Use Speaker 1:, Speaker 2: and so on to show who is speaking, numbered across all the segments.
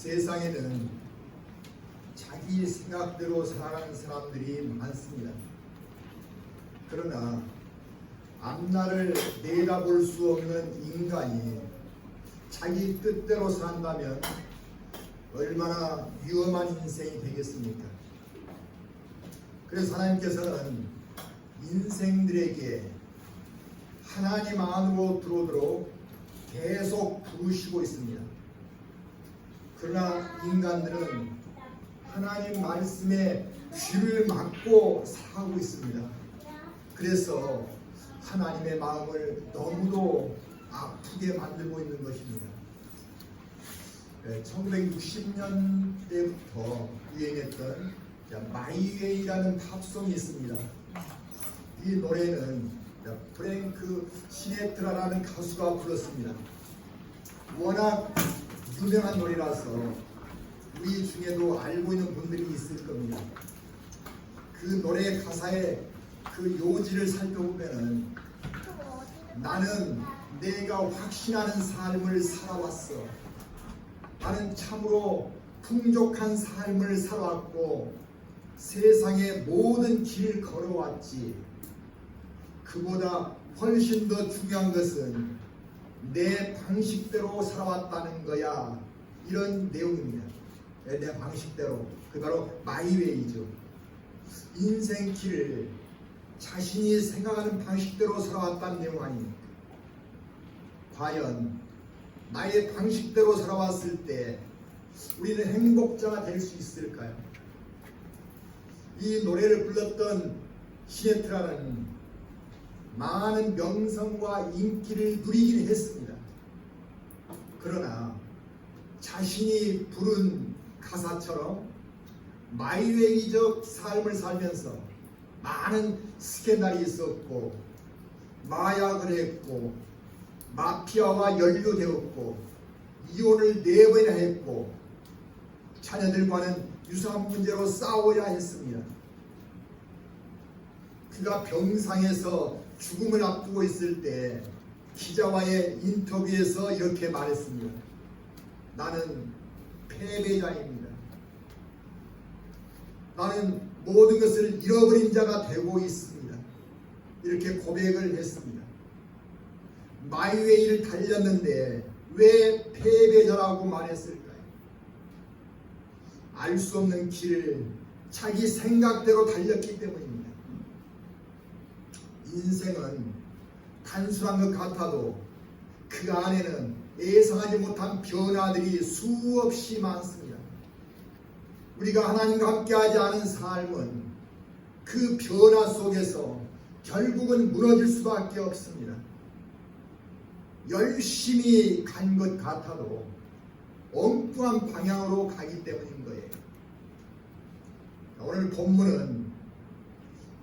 Speaker 1: 세상에는 자기 생각대로 살아가는 사람들이 많습니다. 그러나 앞날을 내다볼 수 없는 인간이 자기 뜻대로 산다면 얼마나 위험한 인생이 되겠습니까? 그래서 하나님께서는 인생들에게 하나님 안으로 들어오도록 계속 부르시고 있습니다. 그러나 인간들은 하나님 말씀에 귀를 막고 살아가고 있습니다. 그래서 하나님의 마음을 너무도 아프게 만들고 있는 것입니다. 1960년대부터 유행했던 마이웨이라는 팝송이 있습니다. 이 노래는 프랭크 시네트라라는 가수가 불렀습니다. 워낙 유명한 노래라서 우리 중에도 알고 있는 분들이 있을 겁니다. 그 노래 가사의 그 요지를 살펴보면 나는 내가 확신하는 삶을 살아왔어. 나는 참으로 풍족한 삶을 살아왔고 세상의 모든 길을 걸어왔지. 그보다 훨씬 더 중요한 것은 내 방식대로 살아왔다는 거야. 이런 내용입니다. 내 방식대로. 그 바로 마이웨이죠. 인생길을 자신이 생각하는 방식대로 살아왔다는 내용 아닙니까? 과연 나의 방식대로 살아왔을 때 우리는 행복자가 될 수 있을까요? 이 노래를 불렀던 시네트라는 많은 명성과 인기를 누리긴 했습니다. 그러나 자신이 부른 가사처럼 마이웨이적 삶을 살면서 많은 스캔들이 있었고 마약을 했고 마피아와 연루되었고 이혼을 4번이나 했고 자녀들과는 유산 문제로 싸워야 했습니다. 그가 병상에서 죽음을 앞두고 있을 때 기자와의 인터뷰에서 이렇게 말했습니다. 나는 패배자입니다. 나는 모든 것을 잃어버린 자가 되고 있습니다. 이렇게 고백을 했습니다. 마이웨이를 달렸는데 왜 패배자라고 말했을까요? 알 수 없는 길을 자기 생각대로 달렸기 때문입니다. 인생은 단순한 것 같아도 그 안에는 예상하지 못한 변화들이 수없이 많습니다. 우리가 하나님과 함께하지 않은 삶은 그 변화 속에서 결국은 무너질 수밖에 없습니다. 열심히 간 것 같아도 엉뚱한 방향으로 가기 때문인 거예요. 오늘 본문은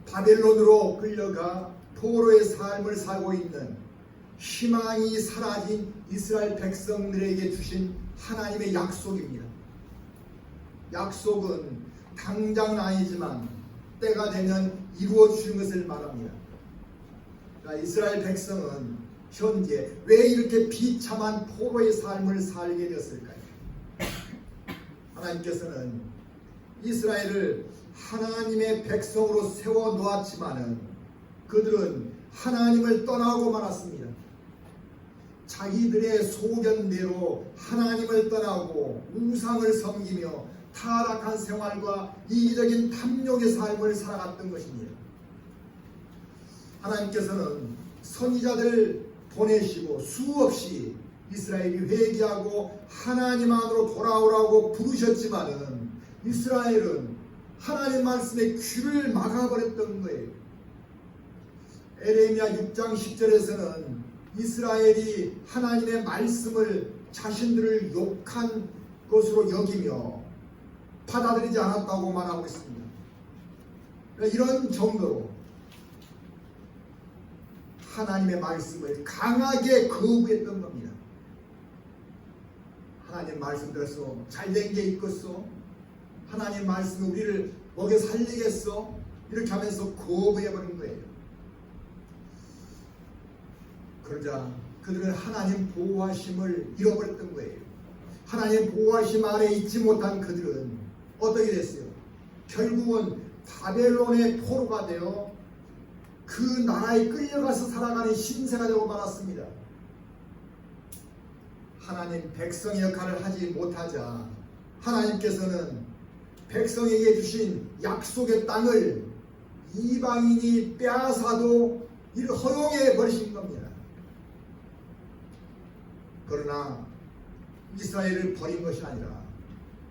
Speaker 1: 바벨론으로 끌려가 포로의 삶을 살고 있는 희망이 사라진 이스라엘 백성들에게 주신 하나님의 약속입니다. 약속은 당장은 아니지만 때가 되면 이루어지는 것을 말합니다. 이스라엘 백성은 현재 왜 이렇게 비참한 포로의 삶을 살게 되었을까요? 하나님께서는 이스라엘을 하나님의 백성으로 세워 놓았지만은 그들은 하나님을 떠나고 말았습니다. 자기들의 소견대로 하나님을 떠나고 우상을 섬기며 타락한 생활과 이기적인 탐욕의 삶을 살아갔던 것입니다. 하나님께서는 선지자들을 보내시고 수없이 이스라엘이 회개하고 하나님 안으로 돌아오라고 부르셨지만은 이스라엘은 하나님 말씀에 귀를 막아버렸던 거예요. 에레미야 6장 10절에서는 이스라엘이 하나님의 말씀을 자신들을 욕한 것으로 여기며 받아들이지 않았다고 말하고 있습니다. 이런 정도로 하나님의 말씀을 강하게 거부했던 겁니다. 하나님 말씀 들어서 잘된 게 있겠어? 하나님 말씀이 우리를 먹여 살리겠어? 이렇게 하면서 거부해버린 거예요. 그러자 그들은 하나님 보호하심을 잃어버렸던 거예요. 하나님의 보호하심 아래 있지 못한 그들은 어떻게 됐어요? 결국은 바벨론의 포로가 되어 그 나라에 끌려가서 살아가는 신세가 되고 말았습니다. 하나님 백성의 역할을 하지 못하자 하나님께서는 백성에게 주신 약속의 땅을 이방인이 빼앗아도 이를 허용해 버리신 겁니다. 그러나 이스라엘을 버린 것이 아니라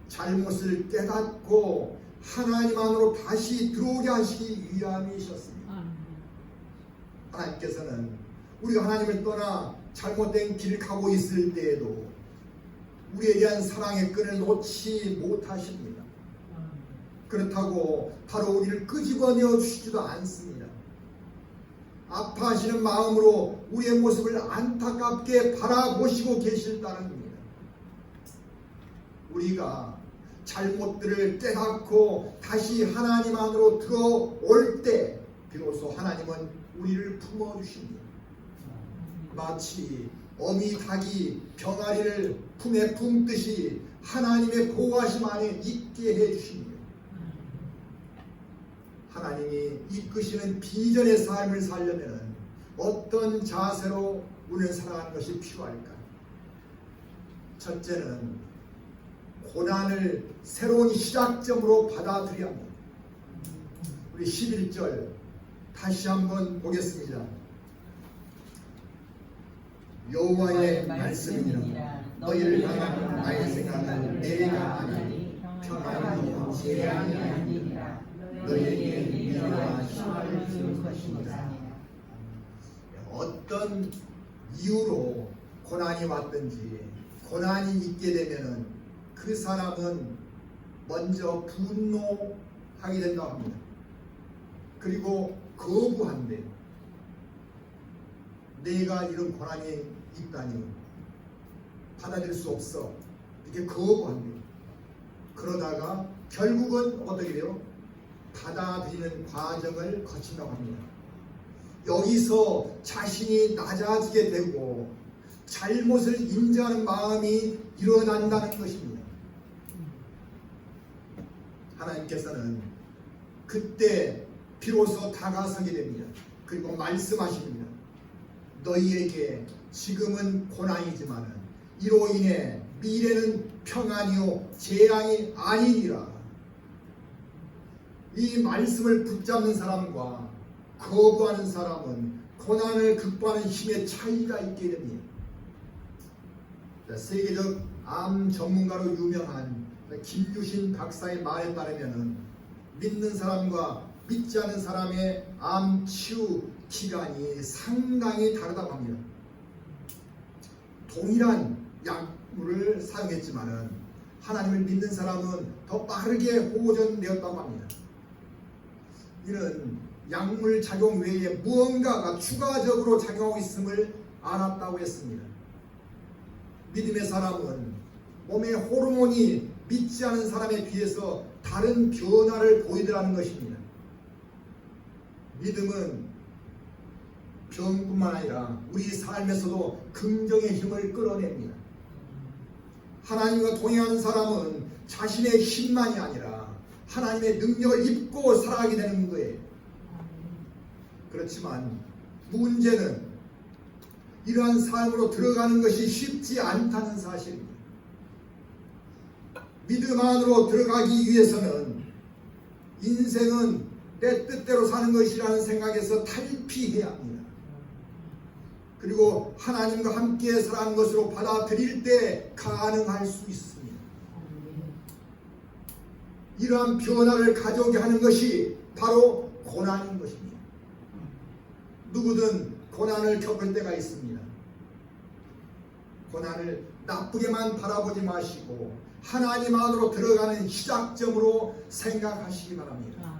Speaker 1: 잘못을 깨닫고 하나님 안으로 다시 들어오게 하시기 위함이셨습니다. 하나님께서는 우리가 하나님을 떠나 잘못된 길을 가고 있을 때에도 우리에 대한 사랑의 끈을 놓지 못하십니다. 그렇다고 바로 우리를 끄집어내어 주시지도 않습니다. 아파하시는 마음으로 우리의 모습을 안타깝게 바라보시고 계실 따름입니다. 우리가 잘못들을 깨닫고 다시 하나님 안으로 들어올 때 비로소 하나님은 우리를 품어주십니다. 마치 어미 닭이 병아리를 품에 품듯이 하나님의 보호하심 안에 있게 해주십니다. 하나님이 이끄시는 비전의 삶을 살려면 어떤 자세로 우리는 살아가는 것이 필요할까? 첫째는 고난을 새로운 시작점으로 받아들여야 합니다. 우리 11절 다시 한번 보겠습니다. 여호와의 말씀이니라 너희를 향한 나의 생각은 내가 아니니 평안이요 재앙이 아니니라 너희에게 위로와 힘을 줄 것이니라. 어떤 이유로 고난이 왔든지 고난이 있게 되면은 그 사람은 먼저 분노하게 된다고 합니다. 그리고 거부한대. 내가 이런 고난이 있다니 받아들일 수 없어. 이렇게 거부한대. 그러다가 결국은 어떻게 돼요? 받아들이는 과정을 거친다고 합니다. 여기서 자신이 낮아지게 되고 잘못을 인정하는 마음이 일어난다는 것입니다. 하나님께서는 그때 비로소 다가서게 됩니다. 그리고 말씀하십니다. 너희에게 지금은 고난이지만 이로 인해 미래는 평안이요 재앙이 아니니라. 이 말씀을 붙잡는 사람과 거부하는 사람은 고난을 극복하는 힘의 차이가 있게 됩니다. 세계적 암 전문가로 유명한 김유신 박사의 말에 따르면 믿는 사람과 믿지 않는 사람의 암 치유 기간이 상당히 다르다고 합니다. 동일한 약물을 사용했지만 하나님을 믿는 사람은 더 빠르게 호전되었다고 합니다. 이는 약물 작용 외에 무언가가 추가적으로 작용하고 있음을 알았다고 했습니다. 믿음의 사람은 몸의 호르몬이 믿지 않은 사람에 비해서 다른 변화를 보이더라는 것입니다. 믿음은 병뿐만 아니라 우리 삶에서도 긍정의 힘을 끌어냅니다. 하나님과 동행하는 사람은 자신의 힘만이 아니라 하나님의 능력을 입고 살아가게 되는 거예요. 그렇지만 문제는 이러한 삶으로 들어가는 것이 쉽지 않다는 사실입니다. 믿음 안으로 들어가기 위해서는 인생은 내 뜻대로 사는 것이라는 생각에서 탈피해야 합니다. 그리고 하나님과 함께 살아가는 것으로 받아들일 때 가능할 수 있습니다. 이러한 변화를 가져오게 하는 것이 바로 고난인 것입니다. 누구든 고난을 겪을 때가 있습니다. 고난을 나쁘게만 바라보지 마시고 하나님 안으로 들어가는 시작점으로 생각하시기 바랍니다.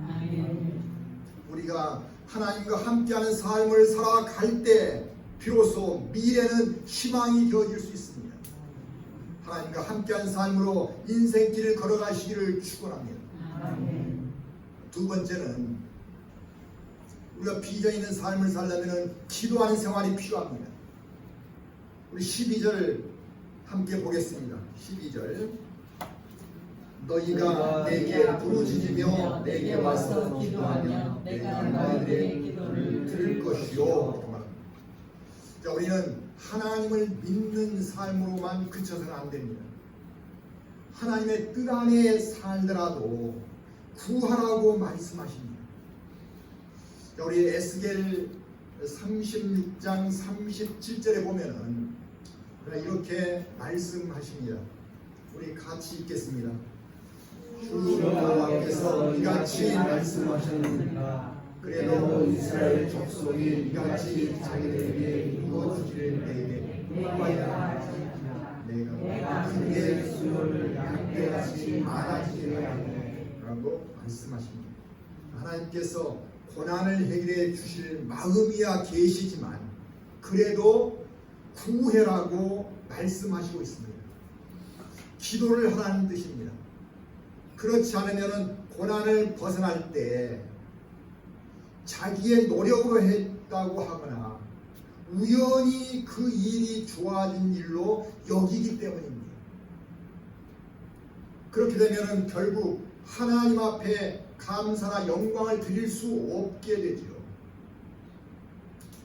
Speaker 1: 우리가 하나님과 함께하는 삶을 살아갈 때 비로소 미래는 희망이 되어질 수 있습니다. 하나님과 함께한 삶으로 인생길을 걸어가시기를 축원합니다. 두 번째는 우리가 비전 있는 삶을 살려면 기도하는 생활이 필요합니다. 우리 12절 함께 보겠습니다. 12절. 너희가 내게 부르짖으며 내게 와서 기도하며 내가 너희들의 기도를 들을 것이요. 자, 우리는 하나님을 믿는 삶으로만 그쳐서는 안 됩니다. 하나님의 뜻 안에 살더라도 구하라고 말씀하십니다. 자, 우리 에스겔 36장 37절에 보면은 이렇게 말씀하십니다. 우리 같이 읽겠습니다. 주 여호와께서 이같이 말씀하셨느니라. 그래도 이스라엘 족속이 이같이 자기들에게 이루어주기를 내게 내가 그의 수요를 양떼같이 많아지게 하리라고 말씀하십니다. 하나님께서 고난을 해결해 주실 마음이야 계시지만 그래도 구해라고 말씀하시고 있습니다. 기도를 하라는 뜻입니다. 그렇지 않으면 고난을 벗어날 때 자기의 노력으로 했다고 하거나 우연히 그 일이 좋아진 일로 여기기 때문입니다. 그렇게 되면 결국 하나님 앞에 감사나 영광을 드릴 수 없게 되죠.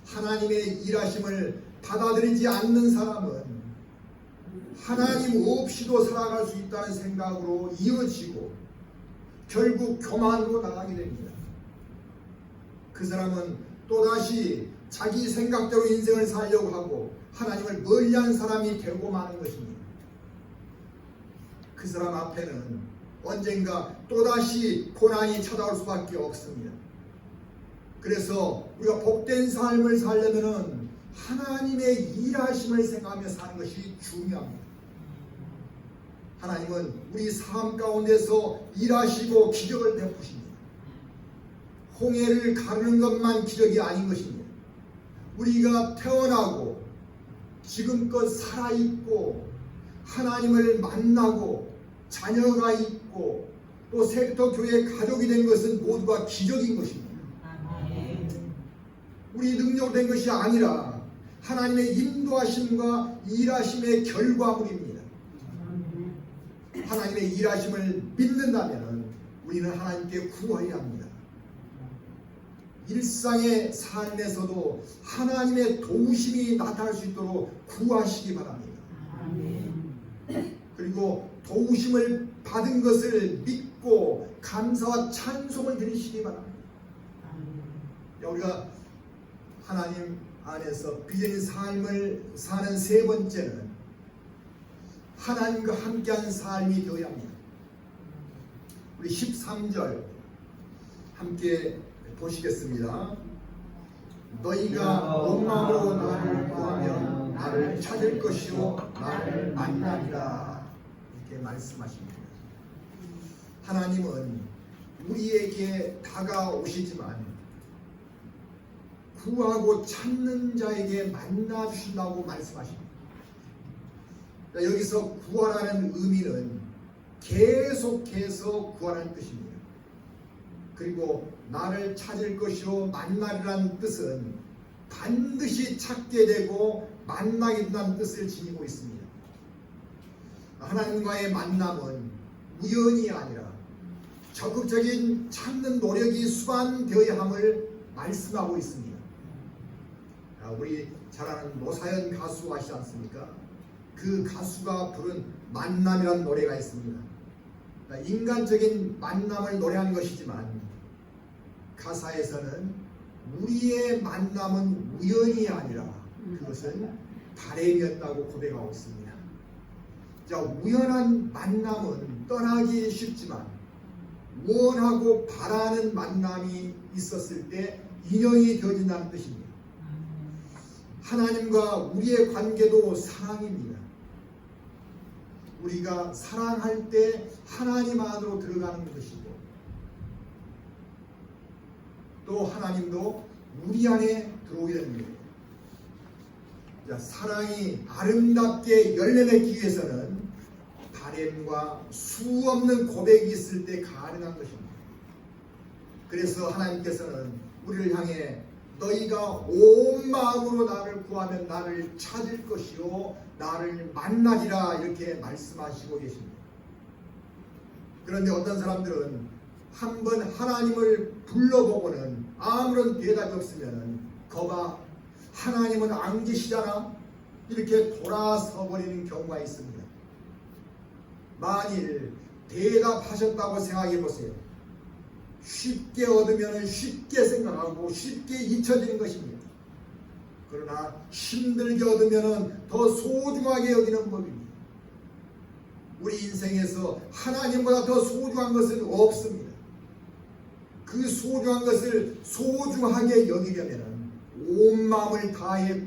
Speaker 1: 하나님의 일하심을 받아들이지 않는 사람은 하나님 없이도 살아갈 수 있다는 생각으로 이어지고 결국 교만으로 나가게 됩니다. 그 사람은 또다시 자기 생각대로 인생을 살려고 하고 하나님을 멀리한 사람이 되고 마는 것입니다. 그 사람 앞에는 언젠가 또다시 고난이 찾아올 수밖에 없습니다. 그래서 우리가 복된 삶을 살려면 하나님의 일하심을 생각하며 사는 것이 중요합니다. 하나님은 우리 삶 가운데서 일하시고 기적을 베푸십니다. 홍해를 가르는 것만 기적이 아닌 것입니다. 우리가 태어나고 지금껏 살아있고 하나님을 만나고 자녀가 있고 또 세부터 교회 가족이 된 것은 모두가 기적인 것입니다. 우리 능력으로 된 것이 아니라 하나님의 인도하심과 일하심의 결과물입니다. 하나님의 일하심을 믿는다면 우리는 하나님께 구해야 합니다. 일상의 삶에서도 하나님의 도우심이 나타날 수 있도록 구하시기 바랍니다. 그리고 도우심을 받은 것을 믿고 감사와 찬송을 드리시기 바랍니다. 우리가 하나님 안에서 빚진 삶을 사는 세 번째는 하나님과 함께한 삶이 되어야 합니다. 우리 13절 함께 보시겠습니다. 너희가 온 마음으로 나를 구하면 나를 찾을 것이요 나를 만나리라 이렇게 말씀하십니다. 하나님은 우리에게 다가오시지만 구하고 찾는 자에게 만나 주신다고 말씀하십니다. 여기서 구하라는 의미는 계속해서 구하라는 뜻입니다. 그리고 나를 찾을 것이요 만나리라는 뜻은 반드시 찾게 되고 만나게 된다는 뜻을 지니고 있습니다. 하나님과의 만남은 우연이 아니라 적극적인 찾는 노력이 수반되어야 함을 말씀하고 있습니다. 우리 잘 아는 노사연 가수 아시지 않습니까? 그 가수가 부른 만남이라는 노래가 있습니다. 인간적인 만남을 노래한 것이지만 가사에서는 우리의 만남은 우연이 아니라 그것은 바램이었다고 고백하고 있습니다. 자, 우연한 만남은 떠나기 쉽지만 원하고 바라는 만남이 있었을 때 인연이 되어진다는 뜻입니다. 하나님과 우리의 관계도 사랑입니다. 우리가 사랑할 때 하나님 안으로 들어가는 것이고 또 하나님도 우리 안에 들어오게 됩니다. 사랑이 아름답게 열매 맺기 위해서는 바램과 수 없는 고백이 있을 때 가능한 것입니다. 그래서 하나님께서는 우리를 향해 너희가 온 마음으로 나를 구하면 나를 찾을 것이요 나를 만나리라 이렇게 말씀하시고 계십니다. 그런데 어떤 사람들은 한번 하나님을 불러보고는 아무런 대답이 없으면 거봐 하나님은 안 계시잖아 이렇게 돌아서 버리는 경우가 있습니다. 만일 대답하셨다고 생각해 보세요. 쉽게 얻으면 쉽게 생각하고 쉽게 잊혀지는 것입니다. 그러나 힘들게 얻으면 더 소중하게 여기는 법입니다. 우리 인생에서 하나님보다 더 소중한 것은 없습니다. 그 소중한 것을 소중하게 여기려면 온 마음을 다해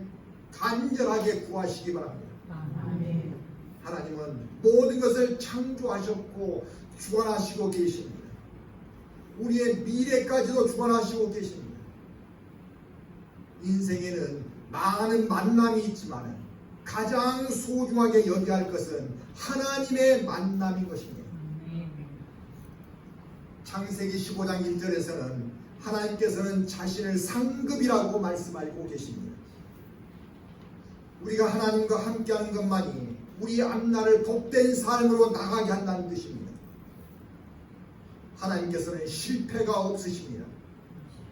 Speaker 1: 간절하게 구하시기 바랍니다.
Speaker 2: 아멘.
Speaker 1: 하나님은 모든 것을 창조하셨고 주관하시고 계십니다. 우리의 미래까지도 주관하시고 계십니다. 인생에는 많은 만남이 있지만 가장 소중하게 여겨야 할 것은 하나님의 만남인 것입니다. 창세기 15장 1절에서는 하나님께서는 자신을 상급이라고 말씀하고 계십니다. 우리가 하나님과 함께하는 것만이 우리 앞날을 복된 삶으로 나가게 한다는 뜻입니다. 하나님께서는 실패가 없으십니다.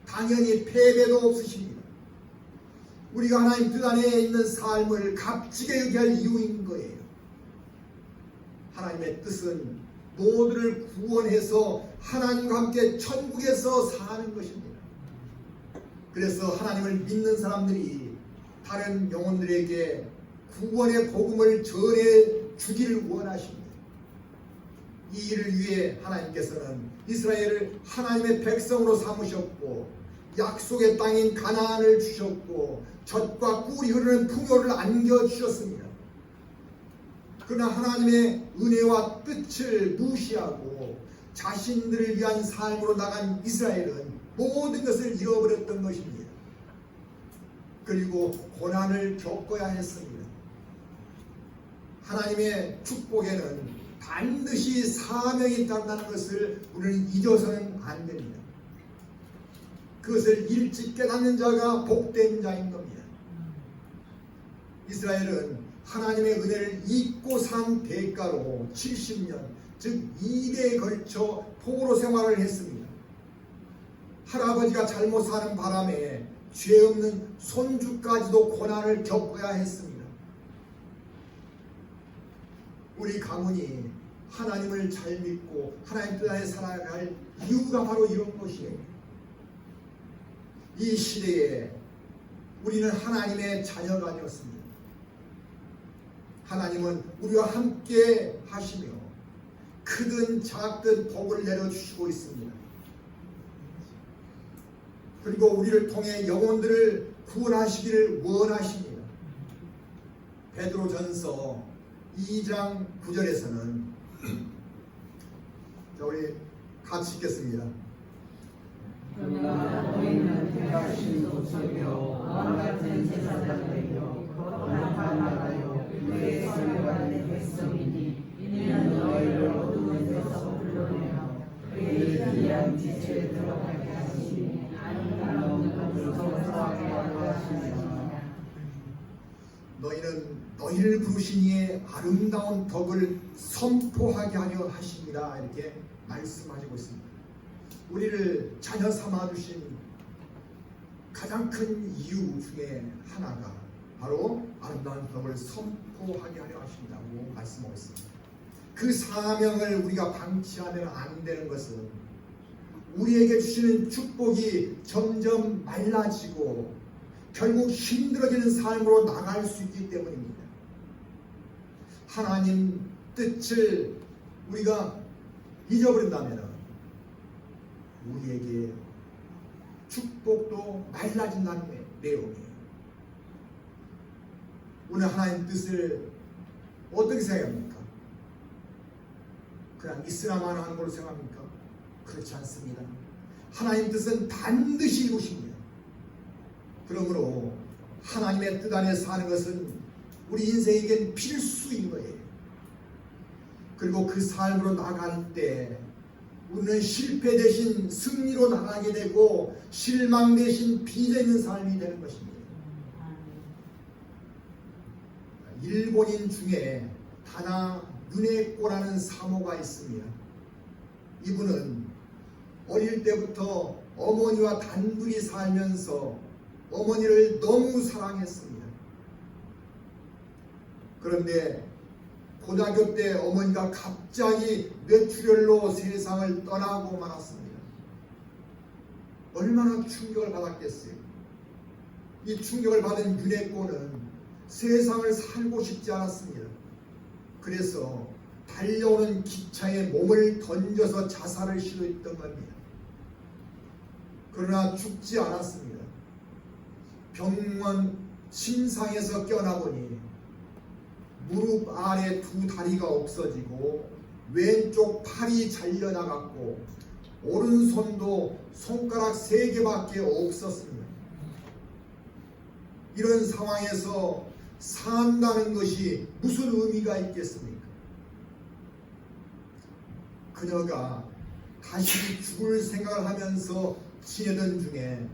Speaker 1: 당연히 패배도 없으십니다. 우리가 하나님 뜻 안에 있는 삶을 값지게 여기할 이유인 거예요. 하나님의 뜻은 모두를 구원해서 하나님과 함께 천국에서 사는 것입니다. 그래서 하나님을 믿는 사람들이 다른 영혼들에게 구원의 복음을 전해 주기를 원하십니다. 이 일을 위해 하나님께서는 이스라엘을 하나님의 백성으로 삼으셨고 약속의 땅인 가나안을 주셨고 젖과 꿀이 흐르는 풍요를 안겨주셨습니다. 그러나 하나님의 은혜와 뜻을 무시하고 자신들을 위한 삶으로 나간 이스라엘은 모든 것을 잃어버렸던 것입니다. 그리고 고난을 겪어야 했습니다. 하나님의 축복에는 반드시 사명이 있다는 것을 우리는 잊어서는 안 됩니다. 그것을 일찍 깨닫는 자가 복된 자인 겁니다. 이스라엘은 하나님의 은혜를 잊고 산 대가로 70년, 즉 2대에 걸쳐 포로 생활을 했습니다. 할아버지가 잘못 사는 바람에 죄 없는 손주까지도 고난을 겪어야 했습니다. 우리 가문이 하나님을 잘 믿고 하나님 뜻 안에 살아갈 이유가 바로 이런 것이에요. 이 시대에 우리는 하나님의 자녀가 되었습니다. 하나님은 우리와 함께 하시며 크든 작든 복을 내려주시고 있습니다. 그리고 우리를 통해 영혼들을 구원하시기를 원하십니다. 베드로전서 2장 9절에서는 자, 우리 같이 읽겠습니다.
Speaker 2: 그러나 너희는 대하신 도처요 왕 같은 제사장들이요 거룩한 나라요 그의 선교받는 백성이니 이는 너희를 어두운 데서 불러내어 그의 귀한 빛에 들어가게 하시니 아름다운 것을 정서하게 하시니라.
Speaker 1: 너희는 너희를 부르신 이의 아름다운 덕을 선포하게 하려 하십니다. 이렇게 말씀하시고 있습니다. 우리를 자녀 삼아 주신 가장 큰 이유 중에 하나가 바로 아름다운 덕을 선포하게 하려 하신다고 말씀하고 있습니다. 그 사명을 우리가 방치하면 안 되는 것은 우리에게 주시는 축복이 점점 말라지고 결국 힘들어지는 삶으로 나갈 수 있기 때문입니다. 하나님 뜻을 우리가 잊어버린다면 우리에게 축복도 말라진다는 내용이에요. 오늘 하나님 뜻을 어떻게 생각합니까? 그냥 있으나만 하는 걸로 생각합니까? 그렇지 않습니다. 하나님 뜻은 반드시 이루십니다. 그러므로 하나님의 뜻 안에 사는 것은 우리 인생에겐 필수인 거예요. 그리고 그 삶으로 나갈 때 우리는 실패 대신 승리로 나가게 되고 실망 대신 비전 있는 삶이 되는 것입니다. 일본인 중에 다나 유네코라는 사모가 있습니다. 이분은 어릴 때부터 어머니와 단둘이 살면서 어머니를 너무 사랑했습니다. 그런데 고등학교 때 어머니가 갑자기 뇌출혈로 세상을 떠나고 말았습니다. 얼마나 충격을 받았겠어요. 이 충격을 받은 유네코는 세상을 살고 싶지 않았습니다. 그래서 달려오는 기차에 몸을 던져서 자살을 시도했던 겁니다. 그러나 죽지 않았습니다. 병원 침상에서 깨어나보니 무릎 아래 두 다리가 없어지고 왼쪽 팔이 잘려나갔고 오른손도 손가락 3개밖에 없었습니다. 이런 상황에서 산다는 것이 무슨 의미가 있겠습니까? 그녀가 다시 죽을 생각을 하면서 지내던 중에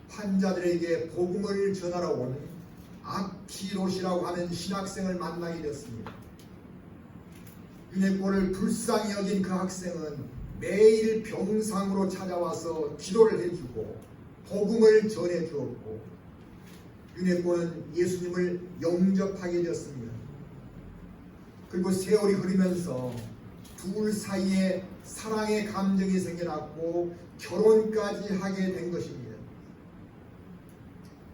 Speaker 1: 환자들에게 복음을 전하러 온 아키롯이라고 하는 신학생을 만나게 되었습니다. 유네코를 불쌍히 여긴 그 학생은 매일 병상으로 찾아와서 기도를 해주고 복음을 전해주었고 유네코는 예수님을 영접하게 되었습니다. 그리고 세월이 흐르면서 둘 사이에 사랑의 감정이 생겨났고 결혼까지 하게 된 것입니다.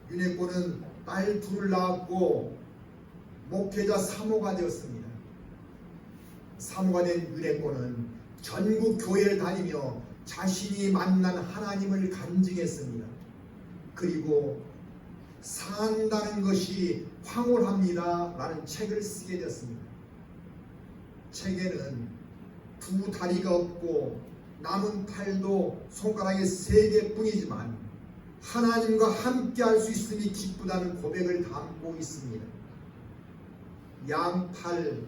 Speaker 1: 유네코는 딸 둘을 낳았고 목회자 사모가 되었습니다. 사모가 된 유네코는 전국 교회를 다니며 자신이 만난 하나님을 간증했습니다. 그리고 산다는 것이 황홀합니다 라는 책을 쓰게 되었습니다. 책에는 두 다리가 없고 남은 팔도 손가락에 3개 뿐이지만 하나님과 함께 할 수 있음이 기쁘다는 고백을 담고 있습니다. 양팔,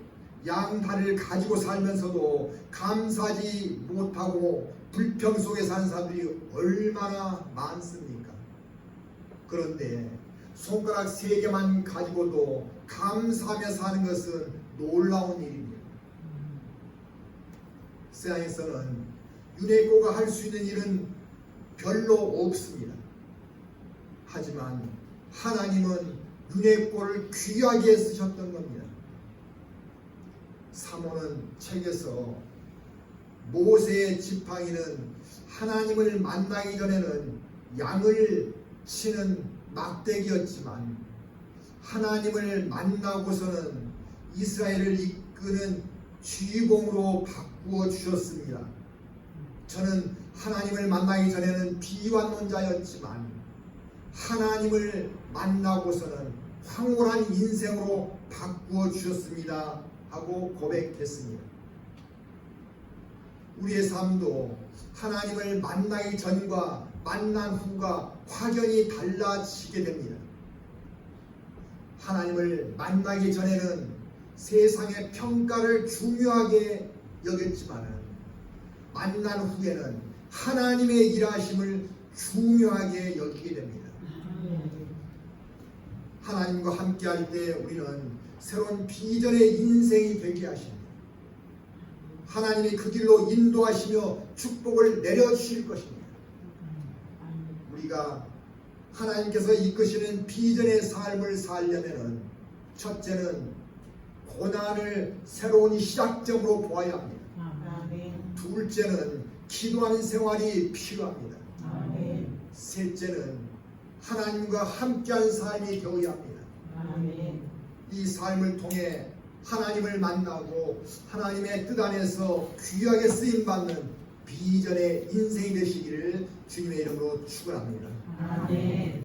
Speaker 1: 양다리를 가지고 살면서도 감사하지 못하고 불평 속에 사는 사람들이 얼마나 많습니까? 그런데 손가락 3개만 가지고도 감사하며 사는 것은 놀라운 일입니다. 세상에서는 유네코가 할 수 있는 일은 별로 없습니다. 하지만 하나님은 유네코를 귀하게 쓰셨던 겁니다. 사모는 책에서 모세의 지팡이는 하나님을 만나기 전에는 양을 치는 막대기였지만 하나님을 만나고서는 이스라엘을 이끄는 쥐공으로 바꾸어 주셨습니다. 저는 하나님을 만나기 전에는 비완론자였지만 하나님을 만나고서는 황홀한 인생으로 바꾸어 주셨습니다 하고 고백했습니다. 우리의 삶도 하나님을 만나기 전과 만난 후가 확연히 달라지게 됩니다. 하나님을 만나기 전에는 세상의 평가를 중요하게 여겼지만 만난 후에는 하나님의 일하심을 중요하게 여기게 됩니다. 하나님과 함께 할 때 우리는 새로운 비전의 인생이 되게 하십니다. 하나님이 그 길로 인도하시며 축복을 내려주실 것입니다. 우리가 하나님께서 이끄시는 비전의 삶을 살려면 첫째는 고난을 새로운 시작점으로 보아야 합니다. 둘째는 기도하는 생활이 필요합니다. 셋째는 하나님과 함께한 삶이 되어야 합니다. 이 삶을 통해 하나님을 만나고 하나님의 뜻 안에서 귀하게 쓰임받는 비전의 인생이 되시기를 주님의 이름으로 축원합니다.
Speaker 2: 아멘.